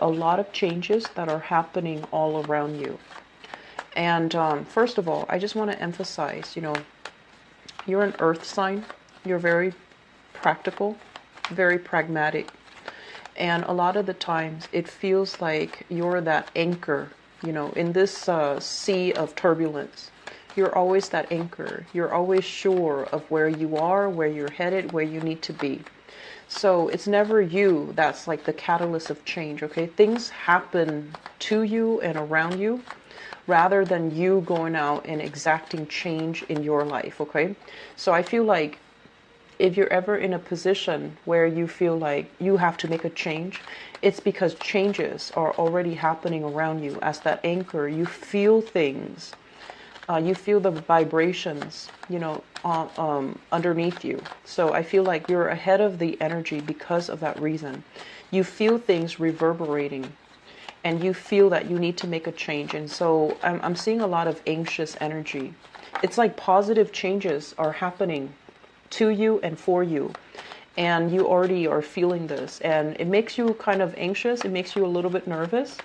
a lot of changes that are happening all around you. And first of all, I just want to emphasize, you're an earth sign. You're very practical, very pragmatic. And a lot of the times it feels like you're that anchor, in this sea of turbulence. You're always that anchor. You're always sure of where you are, where you're headed, where you need to be. So it's never you that's like the catalyst of change, okay? Things happen to you and around you rather than you going out and exacting change in your life, okay? So I feel like if you're ever in a position where you feel like you have to make a change, it's because changes are already happening around you. As that anchor, you feel things. You feel the vibrations, underneath you. So I feel like you're ahead of the energy because of that reason. You feel things reverberating and you feel that you need to make a change. And so I'm seeing a lot of anxious energy. It's like positive changes are happening to you and for you. And you already are feeling this. And it makes you kind of anxious. It makes you a little bit nervous.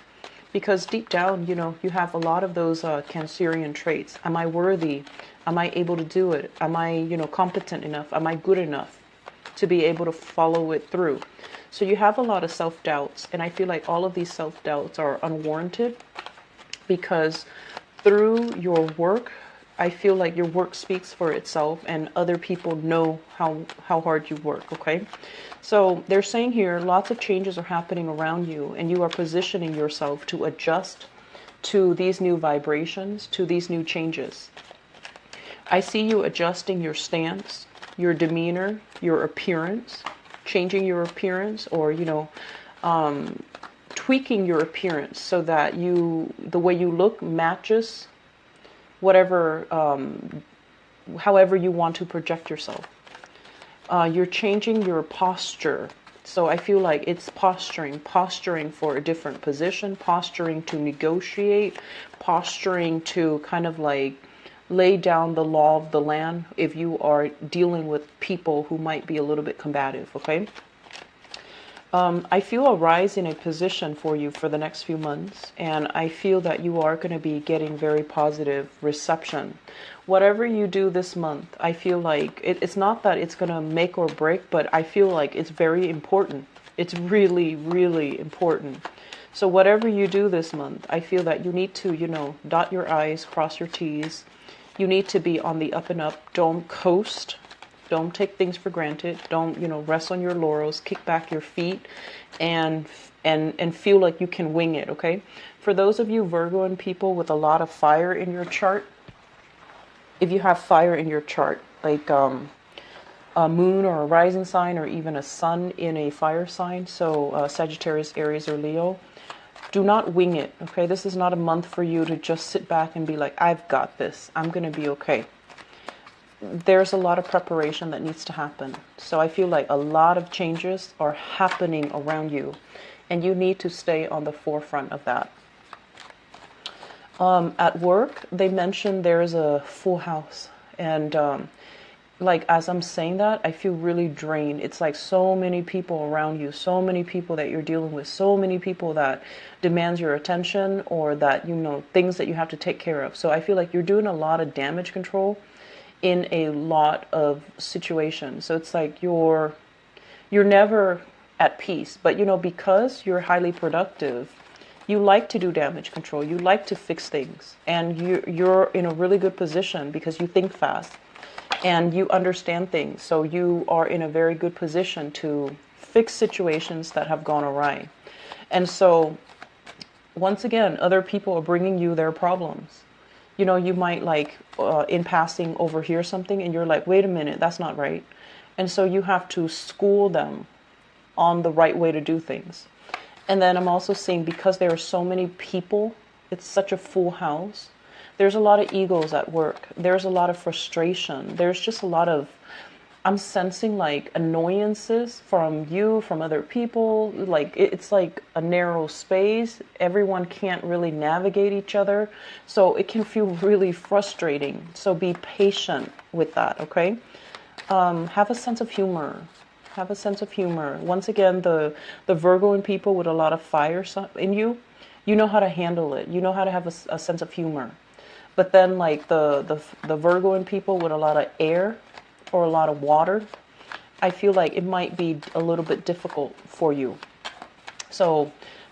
Because deep down, you have a lot of those Cancerian traits. Am I worthy? Am I able to do it? Am I, competent enough? Am I good enough to be able to follow it through? So you have a lot of self-doubts. And I feel like all of these self-doubts are unwarranted because through your work, I feel like your work speaks for itself and other people know how hard you work, okay? So they're saying here, lots of changes are happening around you and you are positioning yourself to adjust to these new vibrations, to these new changes. I see you adjusting your stance, your demeanor, your appearance, changing your appearance or, tweaking your appearance so that the way you look matches whatever, however you want to project yourself. You're changing your posture. So I feel like it's posturing for a different position, posturing to negotiate, posturing to kind of like lay down the law of the land if you are dealing with people who might be a little bit combative, okay? I feel a rise in a position for you for the next few months, and I feel that you are going to be getting very positive reception. Whatever you do this month, I feel like it's not that it's going to make or break, but I feel like it's very important. It's really, really important. So whatever you do this month, I feel that you need to, dot your I's, cross your T's. You need to be on the up and up. Don't coast. Don't take things for granted. Don't, rest on your laurels, kick back your feet and feel like you can wing it, okay? For those of you Virgoan people with a lot of fire in your chart, if you have fire in your chart, like a moon or a rising sign or even a sun in a fire sign, so Sagittarius, Aries, or Leo, do not wing it, okay? This is not a month for you to just sit back and be like, I've got this. I'm going to be okay. There's a lot of preparation that needs to happen. So I feel like a lot of changes are happening around you and you need to stay on the forefront of that. At work, they mentioned there's a full house and as I'm saying that, I feel really drained. It's like so many people around you, so many people that you're dealing with, so many people that demands your attention or that, things that you have to take care of. So I feel like you're doing a lot of damage control in a lot of situations. So it's like you're never at peace, but because you're highly productive, you like to do damage control, you like to fix things, and you're in a really good position because you think fast and you understand things. So you are in a very good position to fix situations that have gone awry. And so once again, other people are bringing you their problems. You might in passing overhear something and you're like, wait a minute, that's not right. And so you have to school them on the right way to do things. And then I'm also seeing because there are so many people, it's such a full house. There's a lot of egos at work. There's a lot of frustration. There's just a lot of, I'm sensing annoyances from you, from other people. It's like a narrow space. Everyone can't really navigate each other. So it can feel really frustrating. So be patient with that, okay? Have a sense of humor. Have a sense of humor. Once again, the Virgo in people with a lot of fire in you, you know how to handle it. You know how to have a sense of humor. But then like the Virgo in people with a lot of air or a lot of water, I feel like it might be a little bit difficult for you. So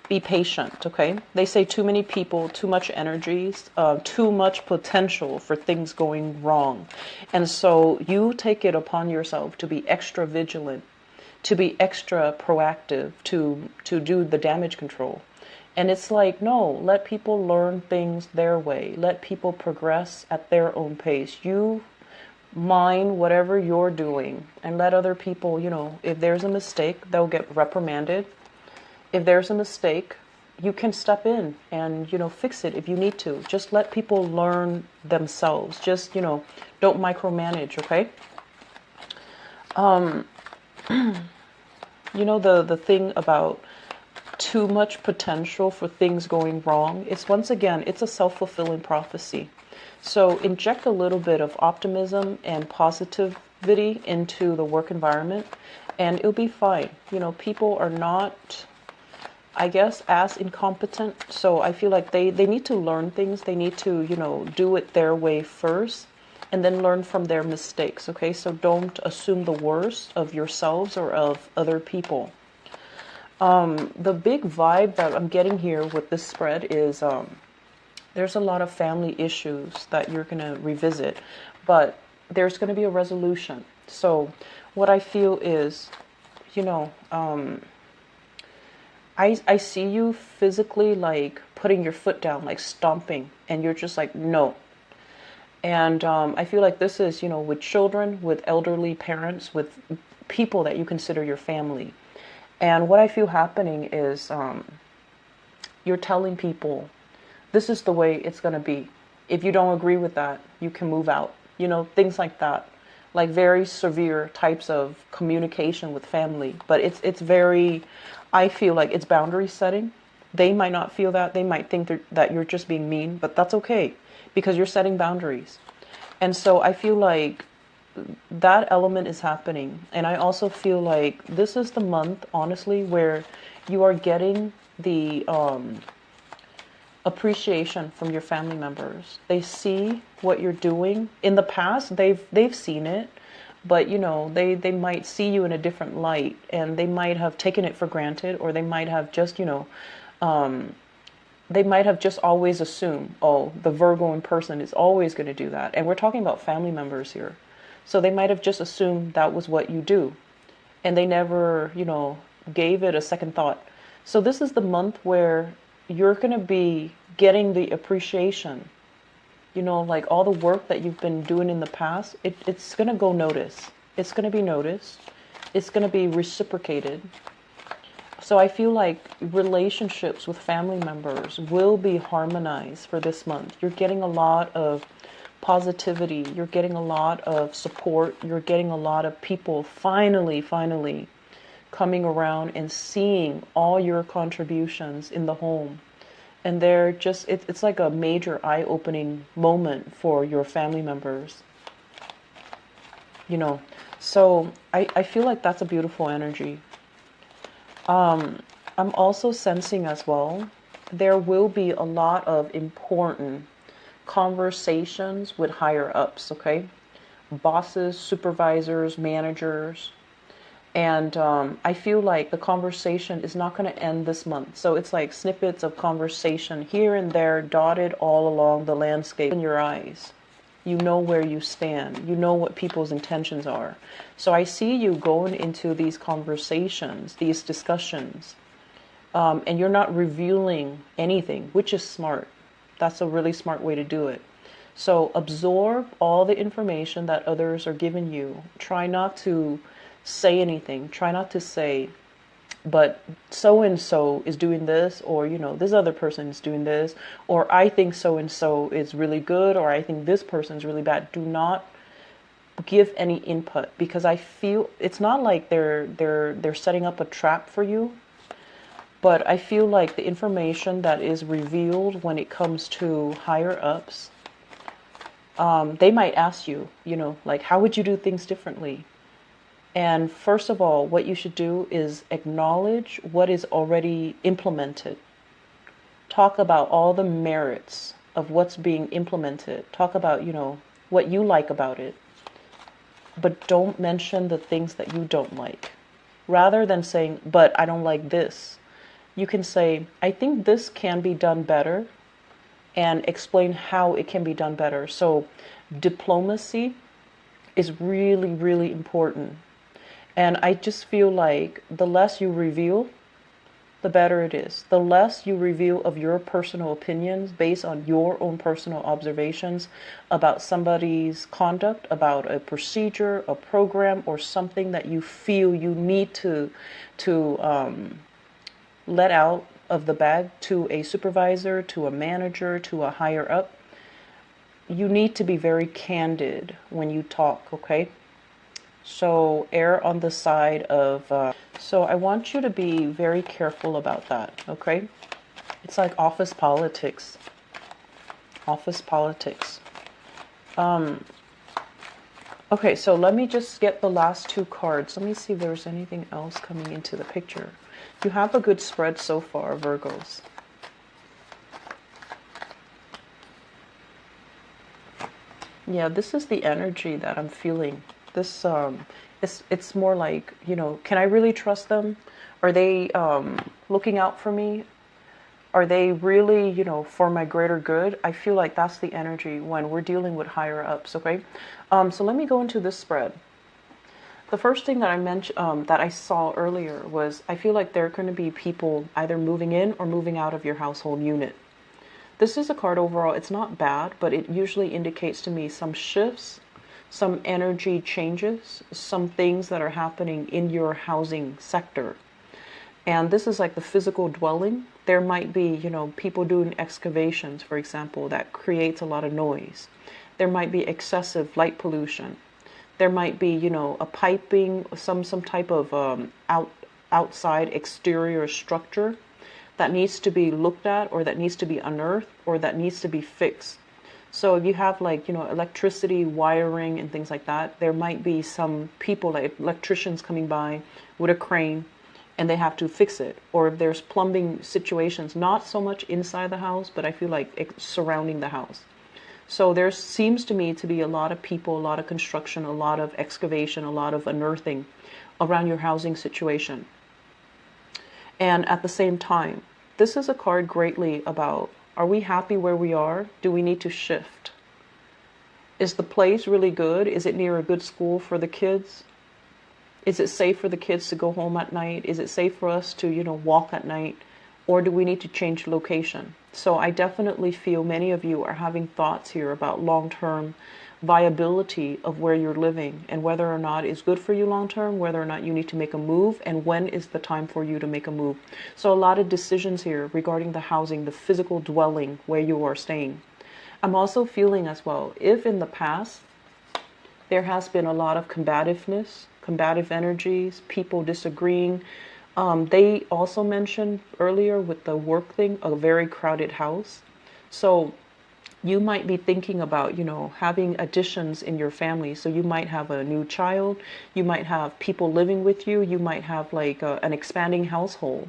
be patient, okay? They say too many people, too much energies, too much potential for things going wrong. And so you take it upon yourself to be extra vigilant, to be extra proactive, to do the damage control. And it's like, no, let people learn things their way. Let people progress at their own pace. You mind whatever you're doing and let other people, you know, if there's a mistake, they'll get reprimanded. If there's a mistake, you can step in and, you know, fix it if you need to. Just let people learn themselves. Just, you know, don't micromanage, okay? You know, the thing about too much potential for things going wrong, it's once again, it's a self-fulfilling prophecy. So inject a little bit of optimism and positivity into the work environment and it'll be fine. You know, people are not, I guess, as incompetent. So I feel like they need to learn things. They need to, you know, do it their way first and then learn from their mistakes. Okay, so don't assume the worst of yourselves or of other people. The big vibe that I'm getting here with this spread is there's a lot of family issues that you're going to revisit, but there's going to be a resolution. So what I feel is, you know, I see you physically like putting your foot down, like stomping, and you're just like, no. And I feel like this is, you know, with children, with elderly parents, with people that you consider your family. And what I feel happening is you're telling people, this is the way it's going to be. If you don't agree with that, you can move out. You know, things like that. Like very severe types of communication with family. But it's very, I feel like it's boundary setting. They might not feel that. They might think that you're just being mean. But that's okay. Because you're setting boundaries. And so I feel like that element is happening. And I also feel like this is the month, honestly, where you are getting the appreciation from your family members. They see what you're doing. In the past, they've seen it, but you know, they might see you in a different light, and they might have taken it for granted, or they might have just, you know, they might have just always assumed, oh, the Virgo in person is always going to do that. And we're talking about family members here. So they might have just assumed that was what you do. And they never, you know, gave it a second thought. So this is the month where you're going to be getting the appreciation. You know, like all the work that you've been doing in the past, it's going to go noticed. It's going to be noticed. It's going to be reciprocated. So I feel like relationships with family members will be harmonized for this month. You're getting a lot of positivity. You're getting a lot of support. You're getting a lot of people finally coming around and seeing all your contributions in the home. And they're just, it's like a major eye-opening moment for your family members. You know, so I feel like that's a beautiful energy. I'm also sensing as well, there will be a lot of important conversations with higher ups, okay? Bosses, supervisors, managers. And I feel like the conversation is not going to end this month. So it's like snippets of conversation here and there, dotted all along the landscape in your eyes. You know where you stand. You know what people's intentions are. So I see you going into these conversations, these discussions, and you're not revealing anything, which is smart. That's a really smart way to do it. So absorb all the information that others are giving you. Try not to say anything. Try not to say, but so-and-so is doing this, or, you know, this other person is doing this, or I think so-and-so is really good, or I think this person is really bad. Do not give any input, because I feel it's not like they're setting up a trap for you, but I feel like the information that is revealed when it comes to higher ups, they might ask you, you know, like, how would you do things differently? And first of all, what you should do is acknowledge what is already implemented. Talk about all the merits of what's being implemented. Talk about, what you like about it. But don't mention the things that you don't like. Rather than saying, but I don't like this, you can say, I think this can be done better, and explain how it can be done better. So diplomacy is really, really important. And I just feel like the less you reveal, the better it is. The less you reveal of your personal opinions based on your own personal observations about somebody's conduct, about a procedure, a program, or something that you feel you need to let out of the bag to a supervisor, to a manager, to a higher up. You need to be very candid when you talk, okay? So err on the side of, so I want you to be very careful about that, okay? It's like office politics. Office politics. Okay, so let me just get the last two cards. Let me see if there's anything else coming into the picture. You have a good spread so far, Virgos. Yeah, this is the energy that I'm feeling. This it's more like, can I really trust them? Are they looking out for me? Are they really, for my greater good? I feel like that's the energy when we're dealing with higher ups, okay? So let me go into this spread. The first thing that I mentioned, that I saw earlier was, I feel like there are going to be people either moving in or moving out of your household unit. This is a card overall. It's not bad, but it usually indicates to me some shifts, some energy changes, some things that are happening in your housing sector. And this is like the physical dwelling. There might be, people doing excavations, for example, that creates a lot of noise. There might be excessive light pollution. There might be, a piping, some type of outside exterior structure that needs to be looked at, or that needs to be unearthed, or that needs to be fixed. So if you have like, electricity, wiring, and things like that, there might be some people, like electricians coming by with a crane, and they have to fix it. Or if there's plumbing situations, not so much inside the house, but I feel like surrounding the house. So there seems to me to be a lot of people, a lot of construction, a lot of excavation, a lot of unearthing around your housing situation. And at the same time, this is a card greatly about, are we happy where we are? Do we need to shift? Is the place really good? Is it near a good school for the kids? Is it safe for the kids to go home at night? Is it safe for us to, walk at night? Or do we need to change location? So I definitely feel many of you are having thoughts here about long-term viability of where you're living, and whether or not it's good for you long-term, whether or not you need to make a move, and when is the time for you to make a move. So a lot of decisions here regarding the housing, the physical dwelling where you are staying. I'm also feeling as well, if in the past there has been a lot of combativeness, combative energies, people disagreeing. They also mentioned earlier with the work thing, a very crowded house. So you might be thinking about, having additions in your family. So you might have a new child, you might have people living with you, you might have like an expanding household.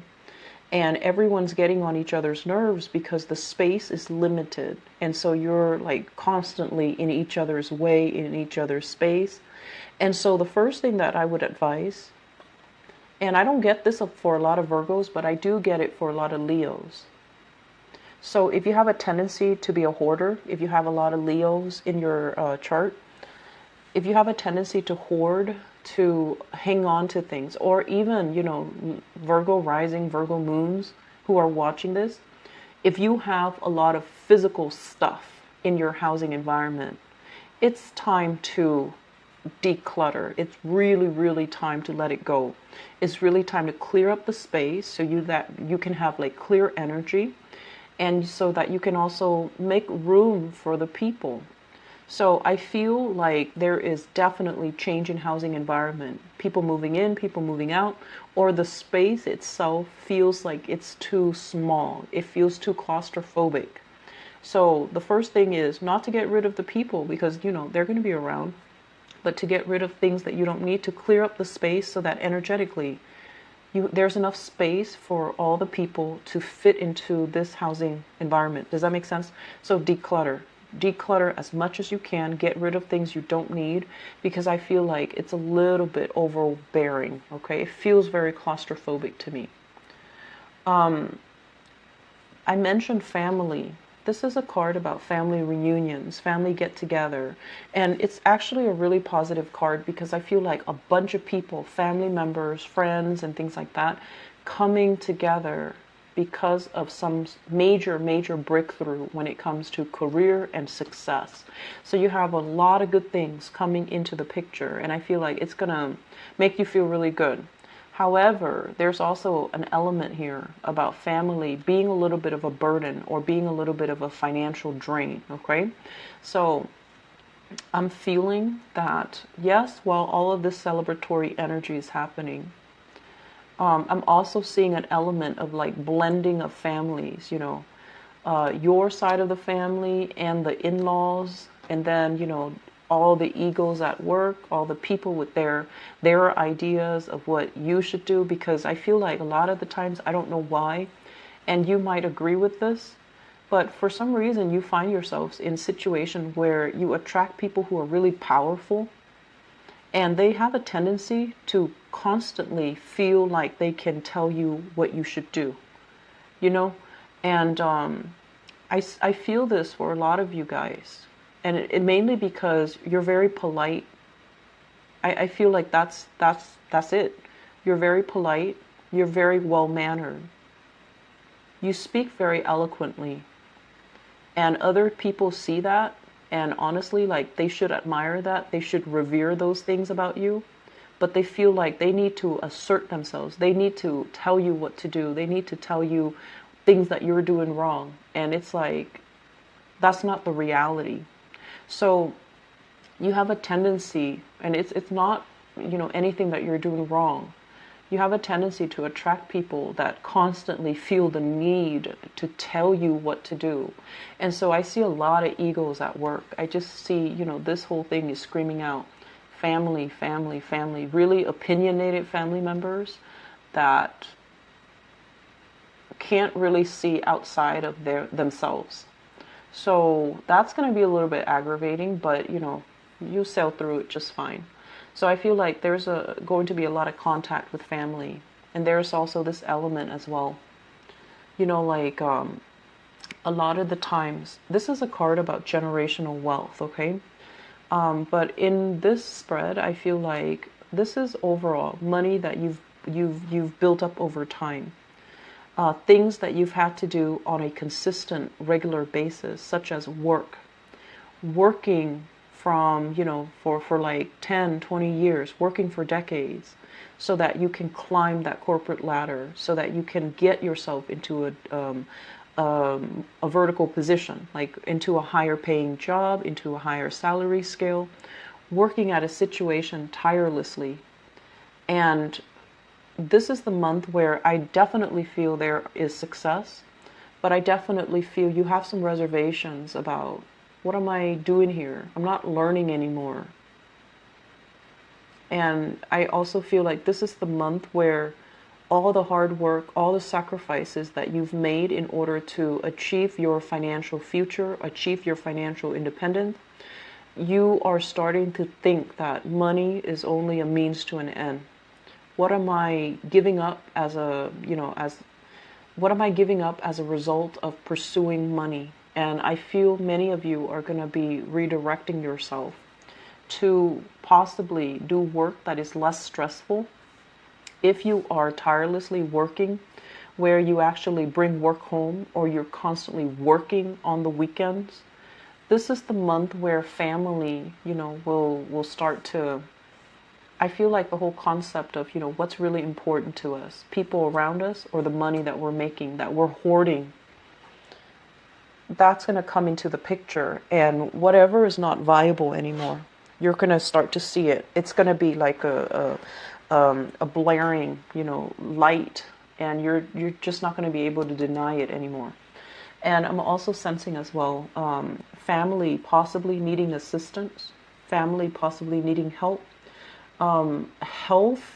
And everyone's getting on each other's nerves because the space is limited. And so you're like constantly in each other's way, in each other's space. And so the first thing that I would advise, and I don't get this for a lot of Virgos, but I do get it for a lot of Leos. So if you have a tendency to be a hoarder, if you have a lot of Leos in your chart, if you have a tendency to hoard, to hang on to things, or even, Virgo rising, Virgo moons who are watching this, if you have a lot of physical stuff in your housing environment, it's time to declutter. It's really, really time to let it go. It's really time to clear up the space so that you can have like clear energy, and so that you can also make room for the people. So I feel like there is definitely change in housing environment. People moving in, people moving out, or the space itself feels like it's too small. It feels too claustrophobic. So the first thing is not to get rid of the people, because they're going to be around. but to get rid of things that you don't need, to clear up the space so that energetically there's enough space for all the people to fit into this housing environment. Does that make sense? So declutter as much as you can, get rid of things you don't need, because I feel like it's a little bit overbearing. Okay, it feels very claustrophobic to me. I mentioned family. This is a card about family reunions, family get together. And it's actually a really positive card because I feel like a bunch of people, family members, friends, and things like that, coming together because of some major breakthrough when it comes to career and success. So you have a lot of good things coming into the picture, and I feel like it's gonna make you feel really good. However, there's also an element here about family being a little bit of a burden or being a little bit of a financial drain, okay? So I'm feeling that, yes, while all of this celebratory energy is happening, I'm also seeing an element of like blending of families, you know, your side of the family and the in-laws, and then, you know, all the egos at work, all the people with their ideas of what you should do, because I feel like a lot of the times, I don't know why, and you might agree with this, but for some reason you find yourselves in a situation where you attract people who are really powerful, and they have a tendency to constantly feel like they can tell you what you should do, you know, and I feel this for a lot of you guys. And it mainly because you're very polite. I feel like that's it. You're very polite. You're very well-mannered. You speak very eloquently. And other people see that. And honestly, like, they should admire that. They should revere those things about you. But they feel like they need to assert themselves. They need to tell you what to do. They need to tell you things that you're doing wrong. And it's like, that's not the reality. So you have a tendency, and it's not, you know, anything that you're doing wrong. You have a tendency to attract people that constantly feel the need to tell you what to do. And so I see a lot of egos at work. I just see, you know, this whole thing is screaming out family, family, family, really opinionated family members that can't really see outside of themselves. So that's going to be a little bit aggravating, but, you know, you'll sail through it just fine. So I feel like there's going to be a lot of contact with family. And there's also this element as well. You know, like a lot of the times, this is a card about generational wealth, okay? But in this spread, I feel like this is overall money that you've built up over time. Things that you've had to do on a consistent, regular basis, such as working from, you know, for like 10, 20 years, working for decades, so that you can climb that corporate ladder, so that you can get yourself into a vertical position, like into a higher paying job, into a higher salary scale, working at a situation tirelessly. And this is the month where I definitely feel there is success, but I definitely feel you have some reservations about, what am I doing here? I'm not learning anymore. And I also feel like this is the month where all the hard work, all the sacrifices that you've made in order to achieve your financial future, achieve your financial independence, you are starting to think that money is only a means to an end. What am I giving up as what am I giving up as a result of pursuing money? And I feel many of you are going to be redirecting yourself to possibly do work that is less stressful. If you are tirelessly working, where you actually bring work home, or you're constantly working on the weekends, this is the month where family, you know, will start to, I feel like the whole concept of, you know, what's really important to us, people around us, or the money that we're making, that we're hoarding, that's going to come into the picture. And whatever is not viable anymore, you're going to start to see it. It's going to be like a blaring, you know, light, and you're just not going to be able to deny it anymore. And I'm also sensing as well, family possibly needing assistance, family possibly needing help. Health,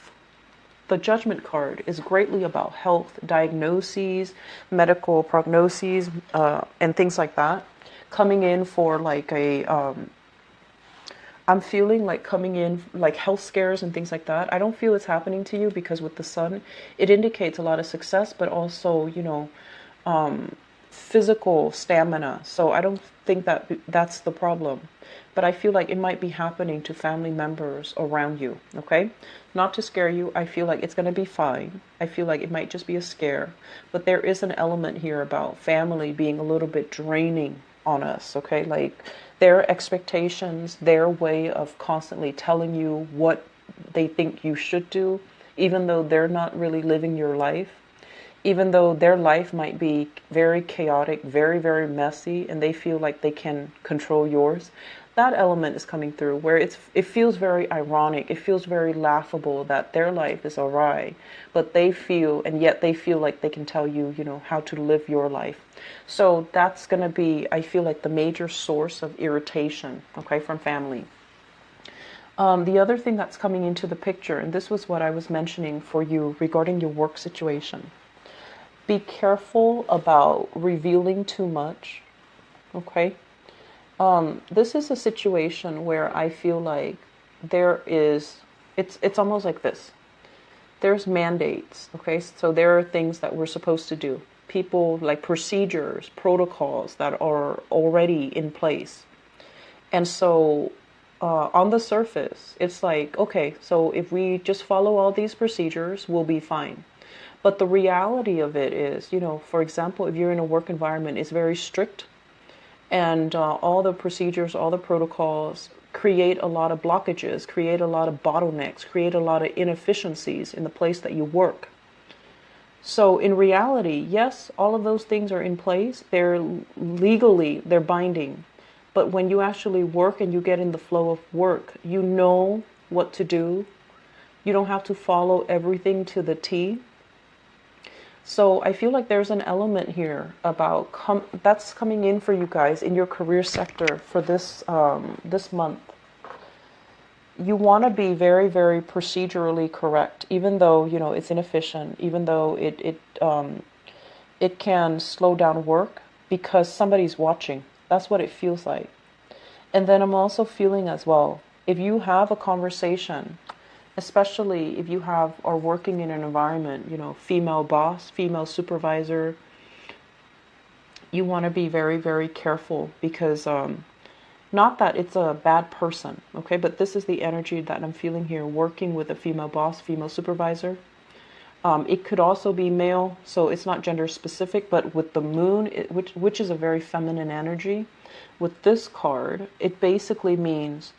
the Judgment card is greatly about health, diagnoses, medical prognoses, and things like that. Coming in for like I'm feeling like coming in like health scares and things like that. I don't feel it's happening to you because with the sun, it indicates a lot of success, but also, physical stamina. So I don't think that that's the problem. But I feel like it might be happening to family members around you, okay? Not to scare you. I feel like it's going to be fine. I feel like it might just be a scare. But there is an element here about family being a little bit draining on us, okay? Like their expectations, their way of constantly telling you what they think you should do, even though they're not really living your life, even though their life might be very chaotic, very, very messy, and they feel like they can control yours. That element is coming through where it feels very ironic. It feels very laughable that their life is awry, but they feel, and yet they feel like they can tell you, how to live your life. So that's going to be, I feel like, the major source of irritation, okay, from family. The other thing that's coming into the picture, and this was what I was mentioning for you regarding your work situation. Be careful about revealing too much, okay? This is a situation where I feel like it's almost like this. There's mandates, okay? So there are things that we're supposed to do. People, like procedures, protocols that are already in place. And so on the surface, it's like, okay, so if we just follow all these procedures, we'll be fine. But the reality of it is, for example, if you're in a work environment, it's very strict. And all the procedures, all the protocols create a lot of blockages, create a lot of bottlenecks, create a lot of inefficiencies in the place that you work. So in reality, yes, all of those things are in place. They're binding. But when you actually work and you get in the flow of work, you know what to do. You don't have to follow everything to the T. So I feel like there's an element here about that's coming in for you guys in your career sector for this this month. You want to be very, very procedurally correct, even though it's inefficient, even though it can slow down work because somebody's watching. That's what it feels like. And then I'm also feeling as well, if you have a conversation, especially if you are working in an environment, female boss, female supervisor, you want to be very, very careful because not that it's a bad person, okay, but this is the energy that I'm feeling here, working with a female boss, female supervisor. It could also be male, so it's not gender specific, but with the moon, which is a very feminine energy, with this card, it basically means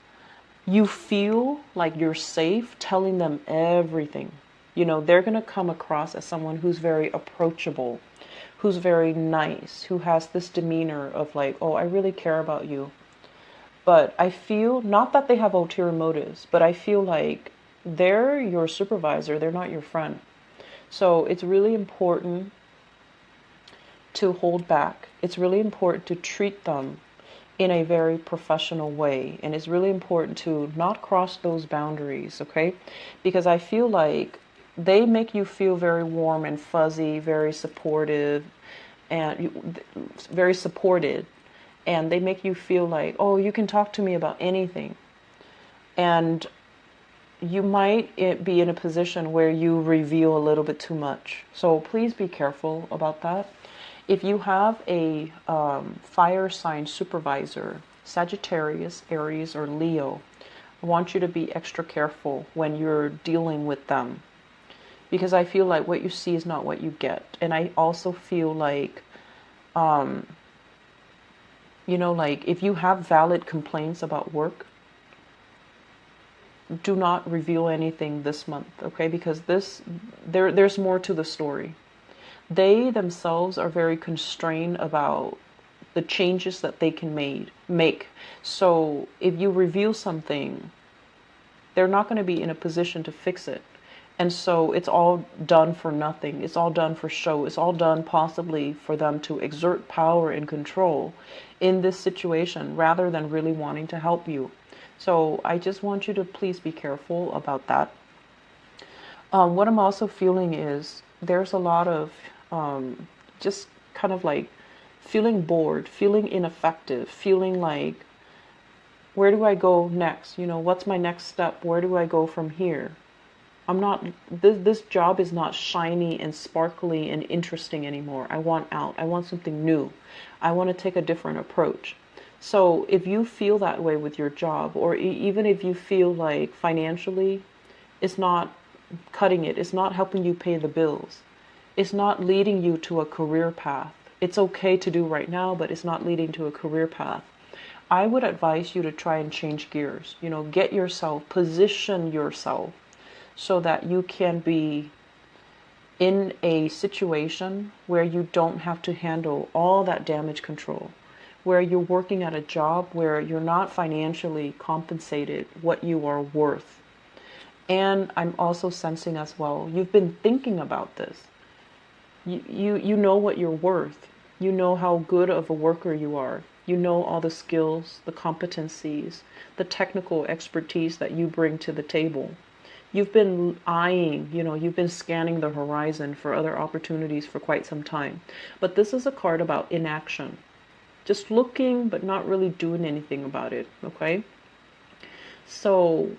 you feel like you're safe telling them everything. They're going to come across as someone who's very approachable, who's very nice, who has this demeanor of like, oh, I really care about you. But I feel, not that they have ulterior motives, but I feel like they're your supervisor, they're not your friend. So it's really important to hold back. It's really important to treat them in a very professional way. And it's really important to not cross those boundaries, okay? Because I feel like they make you feel very warm and fuzzy, very supportive, and very supported. And they make you feel like, oh, you can talk to me about anything. And you might be in a position where you reveal a little bit too much. So please be careful about that. If you have a fire sign supervisor, Sagittarius, Aries, or Leo, I want you to be extra careful when you're dealing with them. Because I feel like what you see is not what you get. And I also feel like, like if you have valid complaints about work, do not reveal anything this month, okay? Because there's more to the story. They themselves are very constrained about the changes that they can make. So if you reveal something, they're not going to be in a position to fix it. And so it's all done for nothing. It's all done for show. It's all done possibly for them to exert power and control in this situation rather than really wanting to help you. So I just want you to please be careful about that. What I'm also feeling is there's a lot of just kind of like feeling bored, feeling ineffective, feeling like, where do I go next? You know, what's my next step? Where do I go from here? I'm not, this job is not shiny and sparkly and interesting anymore. I want out. I want something new. I want to take a different approach. So if you feel that way with your job, or even if you feel like financially it's not cutting it, it's not helping you pay the bills, it's not leading you to a career path. It's okay to do right now, but it's not leading to a career path. I would advise you to try and change gears. You know, get yourself, position yourself so that you can be in a situation where you don't have to handle all that damage control, where you're working at a job where you're not financially compensated what you are worth. And I'm also sensing as well, you've been thinking about this. You know what you're worth. You know how good of a worker you are. You know all the skills, the competencies, the technical expertise that you bring to the table. You've been eyeing, you know, you've been scanning the horizon for other opportunities for quite some time. But this is a card about inaction. Just looking, but not really doing anything about it, okay? So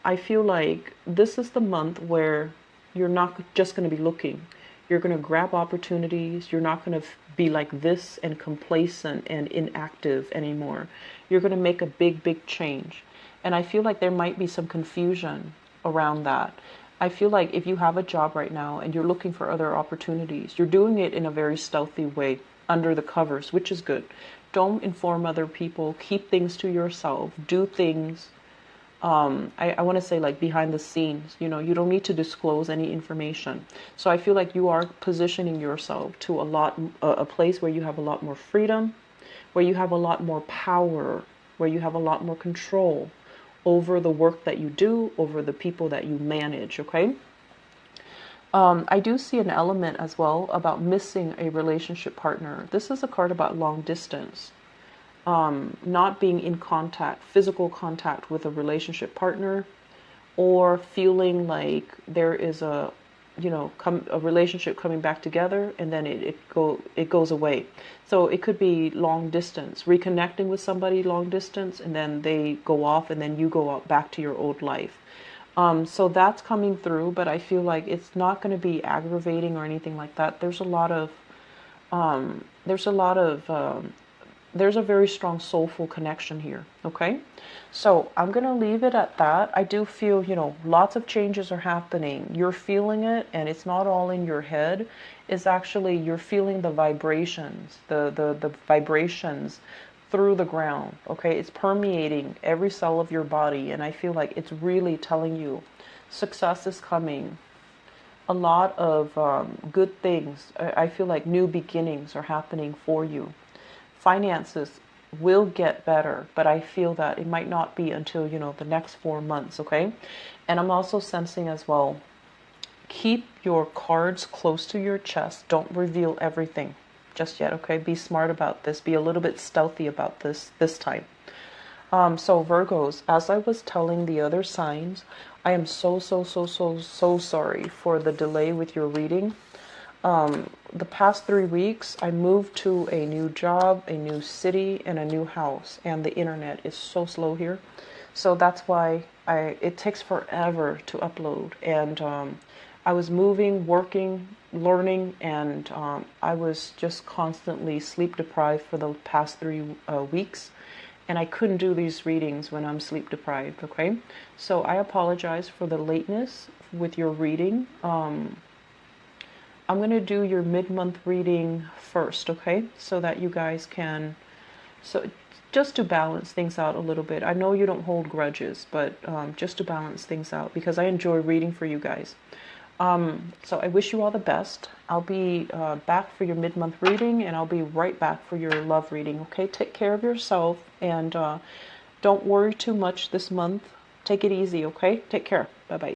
I feel like this is the month where you're not just going to be looking. You're going to grab opportunities. You're not going to be like this and complacent and inactive anymore. You're going to make a big, big change. And I feel like there might be some confusion around that. I feel like if you have a job right now and you're looking for other opportunities, you're doing it in a very stealthy way, under the covers, which is good. Don't inform other people. Keep things to yourself. Do things, I want to say, like behind the scenes. You know, you don't need to disclose any information. So I feel like you are positioning yourself to a place where you have a lot more freedom, where you have a lot more power, where you have a lot more control over the work that you do, over the people that you manage, okay? I do see an element as well about missing a relationship partner. This is a card about long distance. Not being in contact, physical contact with a relationship partner, or feeling like there is a, you know, a relationship coming back together and then it goes away. So it could be long distance, reconnecting with somebody long distance, and then they go off and then you go out back to your old life. So that's coming through, but I feel like it's not going to be aggravating or anything like that. There's a very strong soulful connection here. Okay. So I'm going to leave it at that. I do feel, you know, lots of changes are happening. You're feeling it, and it's not all in your head. It's actually, you're feeling the vibrations, the vibrations through the ground. Okay. It's permeating every cell of your body. And I feel like it's really telling you success is coming. A lot of good things. I feel like new beginnings are happening for you. Finances will get better, but I feel that it might not be until, you know, the next 4 months, okay? And I'm also sensing as well, keep your cards close to your chest. Don't reveal everything just yet, okay? Be smart about this. Be a little bit stealthy about this time. So Virgos, as I was telling the other signs, I am so sorry for the delay with your reading. The past 3 weeks, I moved to a new job, a new city, and a new house, and the internet is so slow here. So that's why it takes forever to upload. And I was moving, working, learning, and I was just constantly sleep deprived for the past 3 weeks. And I couldn't do these readings when I'm sleep deprived, okay? So I apologize for the lateness with your reading. I'm going to do your mid-month reading first, okay? So that you guys can, so just to balance things out a little bit. I know you don't hold grudges, but just to balance things out, because I enjoy reading for you guys. So I wish you all the best. I'll be back for your mid-month reading, and I'll be right back for your love reading, okay? Take care of yourself, and don't worry too much this month. Take it easy, okay? Take care. Bye-bye.